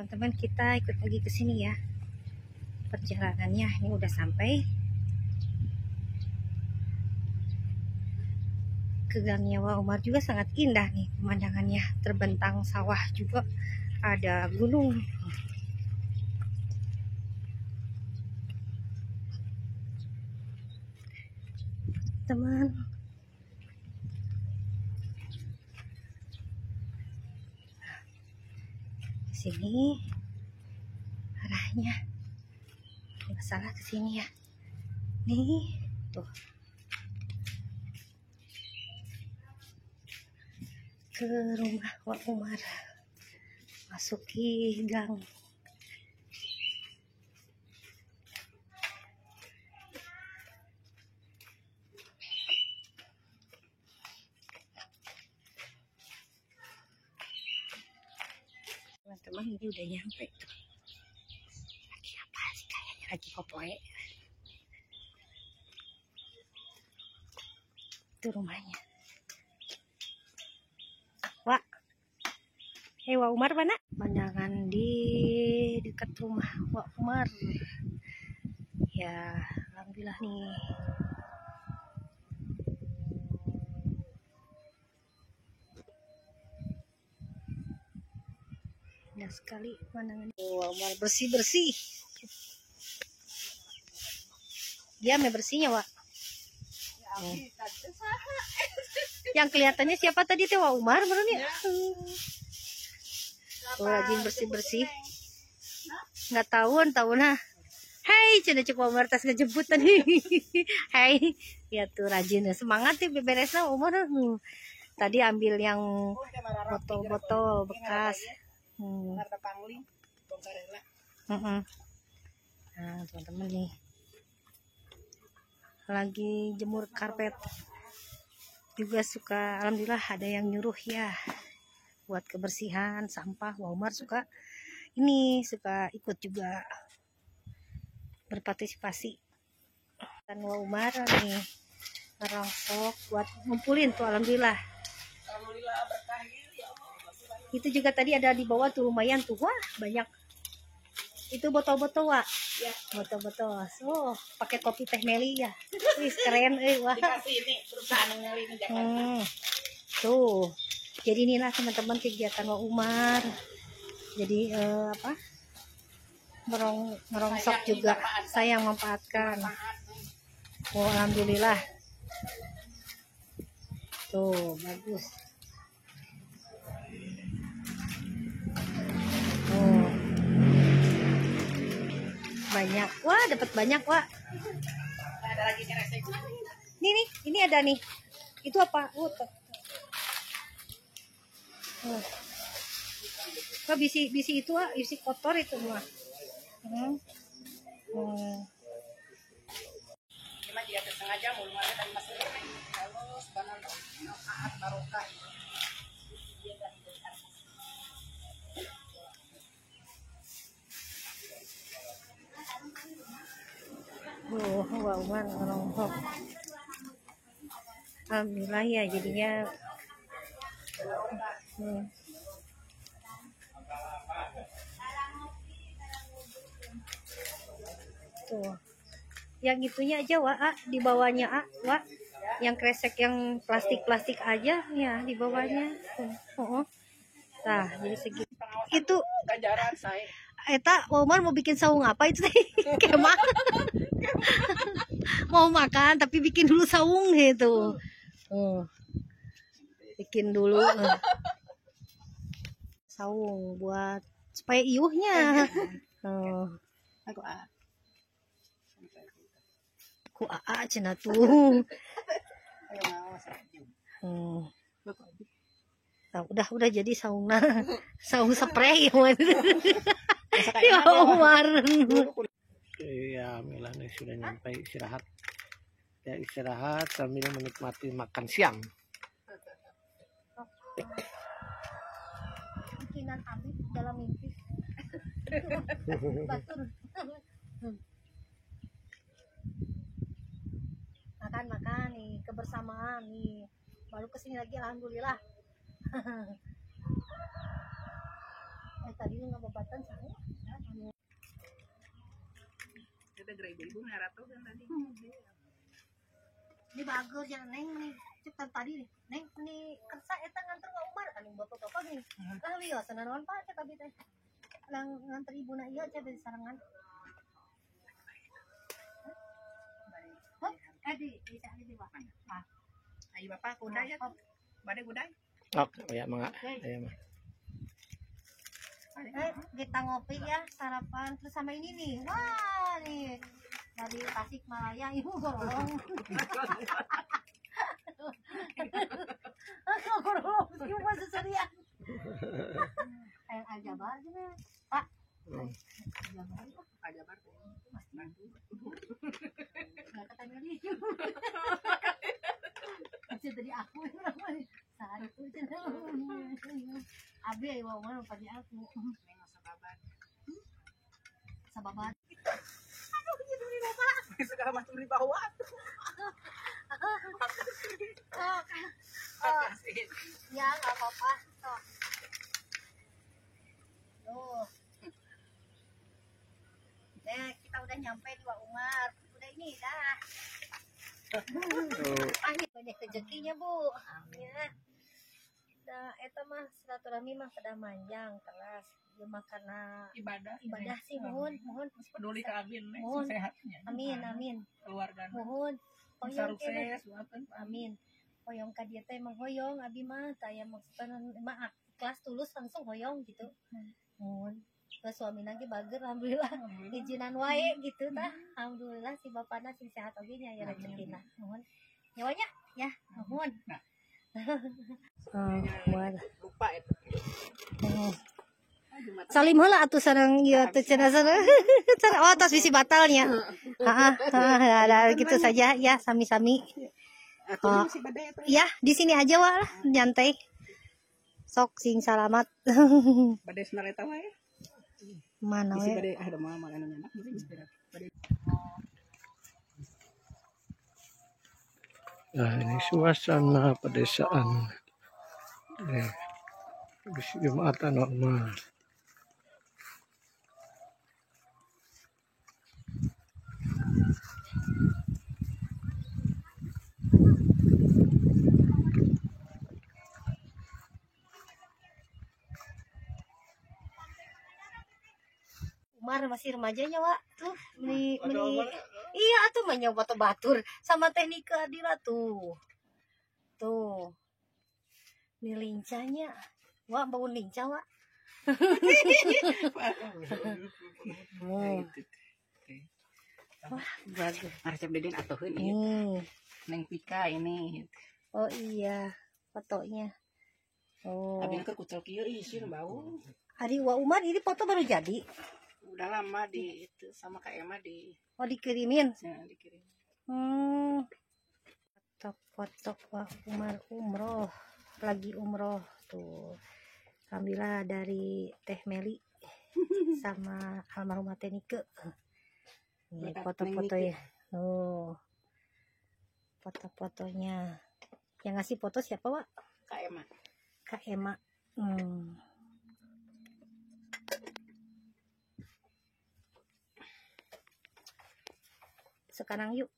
teman-teman, kita ikut lagi ke sini ya. Perjalanannya ini udah sampai ke gangnya Wak Umar, juga sangat indah nih pemandangannya, terbentang sawah juga ada gunung. Teman, sini arahnya nggak salah ke sini ya. Nih tuh ke rumah Wak Umar, masuki gang. Teman-teman, ini udah nyampe tuh. Lagi apa sih, kayaknya lagi popoe. Itu rumahnya. Wak, Wak Umar mana? Pandangan di dekat rumah Wak Umar. Ya, alhamdulillah nih. Indah sekali pandangan. Wak Umar bersih-bersih. Diam ya bersihnya, Wak. Yang kelihatannya siapa tadi teh? Wak Umar bener ya? Tuh rajin bersih-bersih. Nggak tahu nah. Hai, cina cek Wak Umar tas ngejemput tadi. Hai, ya tuh rajin, semangat nih beberesnya Wak Umar. Tadi ambil yang botol-botol bekas. Nah, teman-teman nih lagi jemur karpet. Juga suka, alhamdulillah ada yang nyuruh ya buat kebersihan sampah. Wak Umar suka ikut juga berpartisipasi. Dan Wak Umar nih ngerongsok buat ngumpulin tuh, alhamdulillah. Itu juga tadi ada di bawah tuh, lumayan tuh, wah banyak. Itu botol-botol, Wak. Ya. Botol-botol. Oh, pakai kopi teh Meli ya. Wih, keren wah. Dikasih ini perusahaan Meli di Jakarta. Tuh. Jadi inilah teman-teman kegiatan Wak Umar. Jadi merongsok juga. Saya yang memanfaatkan. Oh, alhamdulillah. Tuh, bagus. Banyak, wah dapat banyak, Wak. Ada lagi resek. Ini ada nih. Itu apa? Wah, bisi itu, Wak, bisi kotor itu mah. Cuma dia sengaja mau mulai dari masuk kalau banan saat barokah. Wak Umar ngerongsok. Alhamdulillah ya jadinya. Tuh. Yang itunya aja, Wak, di bawahnya, Wak. Yang kresek yang plastik aja ya di bawahnya. Nah, jadi segitu. Itu ganjaran saya. Eta Wak Umar mau bikin saung apa itu teh? Kemah. Mau makan tapi bikin dulu saung gitu. Bikin dulu saung buat supaya iuhnya. Ku cenah tuh. Nah, udah jadi sauna. Saung spray. Ya Umar. Ya, Milan sudah nyampe istirahat. Ya istirahat sambil menikmati makan siang. Bikinan Abi dalam mimpi. Batur. Makan nih, kebersamaan nih. Baru kesini lagi, alhamdulillah. tadi nggak babatan saya. Kita gerai ibu ngarato kan tadi. Ini bagus ya neng nih. Cepat tadi nih. Neng ini kersa eta nganter Wak Umar anu bapak-bapak nih. Lah lieu sanaon Pak eta teh. Lang nganter ibuna ieu cenah dari sarangan. Di Pak. Ayo Bapak kuday ya. Bade kuday. Oh, ya mangga. Aya mah. Kita ngopi ya, sarapan terus sama ini nih. Wah, nih dari Tasikmalaya ibu gorong. Gorong, ibu masih serian. Kayak ajabar gini, Pak. Ajabar, Pak. Ajabar. Bantu. Nggak ketemu nih. Masih tadi aku saat itu Abi ayo mau pagi aku. Nengok sababan. Sababan. Aduh, gitu nih Bapak. Segala macam di bawah. Ya nggak apa-apa. Tuh. Nah, kita udah nyampe di Wak Umar. Udah ini dah. Banyak rezekinya Bu. Ya. Nah, eta mah silaturahmi mah pada manjang kelas. Ya karena ibadah sih mohon peduli ke abin mohon sehatnya. Amin. Keluarga. Mohon. Hoyong Sukses, amin. Hoyong ka dieu teh emang hoyong abi mah taya maksudna mah kelas tulus langsung hoyong gitu. Mohon. Terus suami lagi bager alhamdulillah. Izinan wae gitu tah. Alhamdulillah si bapana sing sehat oge nya ya rezekina. Mohon. Nyawanya ya, mohon. Mohon. Lupa itu. Salim heula atuh sareng ieu teh cenah sareng. Oh, tos bisi batalnya. Ada gitu saja ya, sami-sami. Oh, ya, di sini aja wah, nyantai. Sok sing salamat. Bade snareta wae. Mana we? Bade ada mama anu nyanak bade. Nah, ini suasana pedesaan. Nih, habis Jumatan normal. Umar masih remajanya Wak tuh meni iya tuh mah nyoba batur sama teknik Adila tuh ini lincahnya Wak bangun lincah Wak. Wah bagus Arcep deden atuheun ieu. Neng Pika ini. Oh iya fotonya. Oh Abin keur kucel kieu isin bau. Adi Wak Umar ini foto baru jadi. Udah lama di itu sama Kak Emma di Dikirimin. dikirim. Foto Wak Umar umroh lagi umroh tuh. Alhamdulillah dari Teh Meli sama almarhumah Teh Nike. Ini foto-foto ya. Oh. Foto-fotonya. Yang ngasih foto siapa, Wak? Kak Emma. Kak Emma. Sekarang yuk.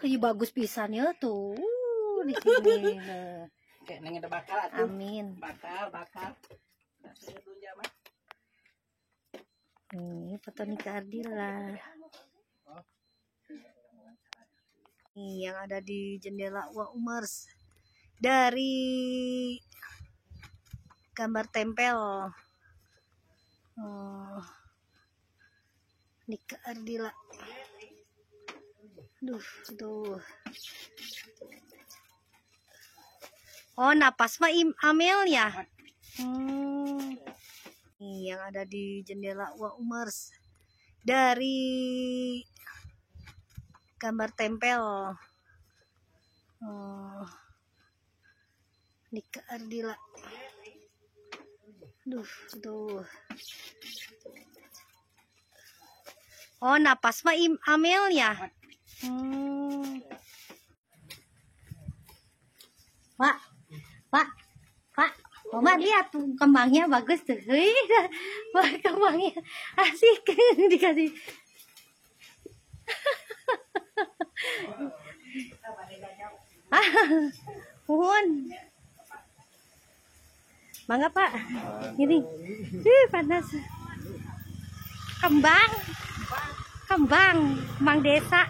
Ini bagus pisan ya tuh. Di sini. Kayak neng ada bakal atuh. Amin. Bakal. Ini foto nikah Ardila. Ini yang ada di jendela Wak Umar dari gambar tempel. Nikah Ardila. Duh. Oh, napas mah Amel ya. Ini yang ada di jendela Wak Umar dari gambar tempel. Nikah Ardila. Duh. Oh, napas mah Amel ya. Pak. Mama lihat tuh kembangnya bagus tuh. Wih, wah kembangnya asik dikasih. Mohon. Mangga Pak. Ini. Panas. Kembang. Kembang, Mang Desa.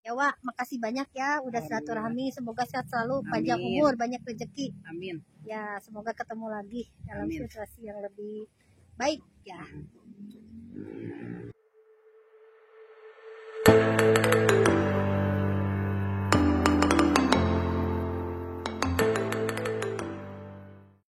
Ya Wak, makasih banyak ya udah silaturahmi. Semoga sehat selalu, panjang Amin. umur, banyak rezeki. Amin. Ya, semoga ketemu lagi dalam Amin. situasi yang lebih baik ya.